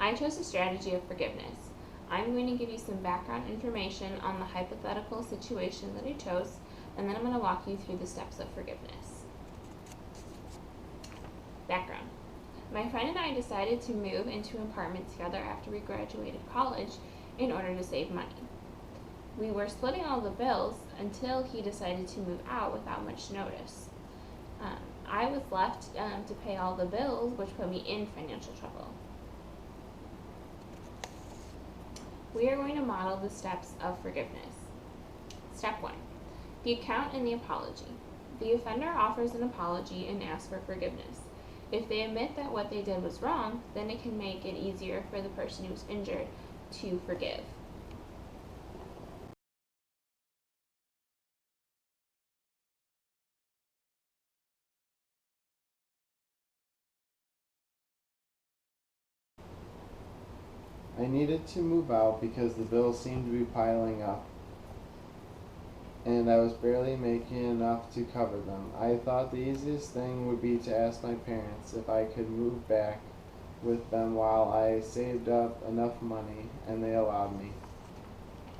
I chose the strategy of forgiveness. I'm going to give you some background information on the hypothetical situation that I chose, and then I'm going to walk you through the steps of forgiveness. Background. My friend and I decided to move into an apartment together after we graduated college in order to save money. We were splitting all the bills until he decided to move out without much notice. I was left to pay all the bills, which put me in financial trouble. We are going to model the steps of forgiveness. Step 1. The account and the apology. The offender offers an apology and asks for forgiveness. If they admit that what they did was wrong, then it can make it easier for the person who was injured to forgive. I needed to move out because the bills seemed to be piling up, and I was barely making enough to cover them. I thought the easiest thing would be to ask my parents if I could move back with them while I saved up enough money, and they allowed me.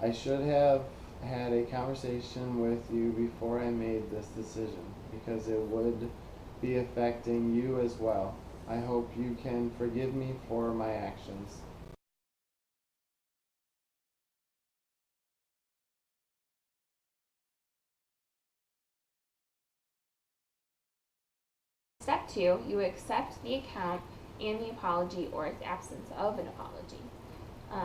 I should have had a conversation with you before I made this decision, because it would be affecting you as well. I hope you can forgive me for my actions. Step 2, you accept the account and the apology or its absence of an apology.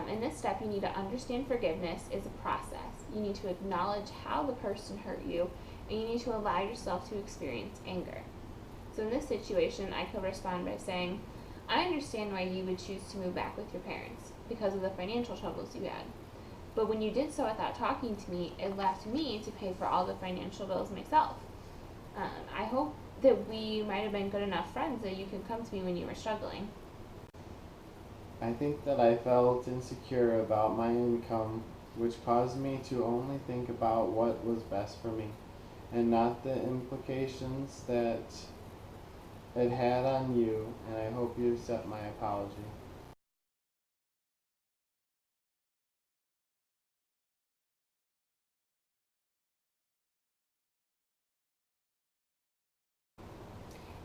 In this step, you need to understand forgiveness is a process. You need to acknowledge how the person hurt you, and you need to allow yourself to experience anger. So in this situation, I could respond by saying, I understand why you would choose to move back with your parents, because of the financial troubles you had. But when you did so without talking to me, it left me to pay for all the financial bills myself. I hope that we might have been good enough friends that you could come to me when you were struggling. I think that I felt insecure about my income, which caused me to only think about what was best for me, and not the implications that it had on you, and I hope you accept my apology.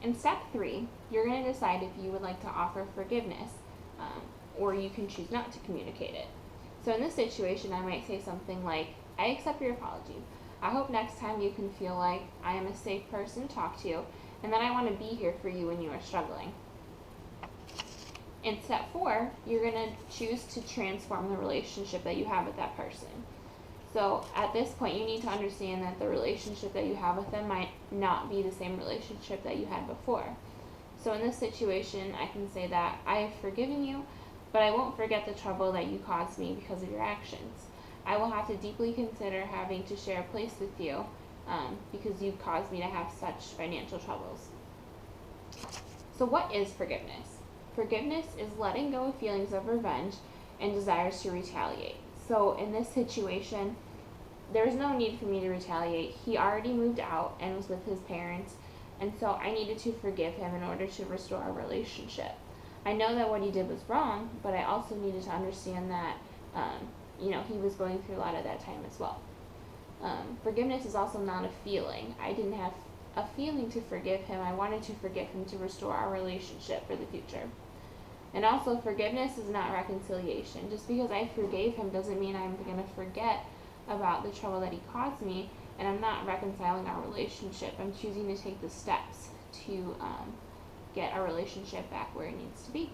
In step 3, you're going to decide if you would like to offer forgiveness, or you can choose not to communicate it. So in this situation, I might say something like, I accept your apology. I hope next time you can feel like I am a safe person to talk to, and that I want to be here for you when you are struggling. In step 4, you're going to choose to transform the relationship that you have with that person. So at this point, you need to understand that the relationship that you have with them might not be the same relationship that you had before. So in this situation, I can say that I have forgiven you, but I won't forget the trouble that you caused me because of your actions. I will have to deeply consider having to share a place with you because you caused me to have such financial troubles. So what is forgiveness? Forgiveness is letting go of feelings of revenge and desires to retaliate. So in this situation, there's no need for me to retaliate. He already moved out and was with his parents, and so I needed to forgive him in order to restore our relationship. I know that what he did was wrong, but I also needed to understand that he was going through a lot at that time as well. Forgiveness is also not a feeling. I didn't have a feeling to forgive him. I wanted to forgive him to restore our relationship for the future. And also, forgiveness is not reconciliation. Just because I forgave him doesn't mean I'm going to forget about the trouble that he caused me, and I'm not reconciling our relationship. I'm choosing to take the steps to get our relationship back where it needs to be.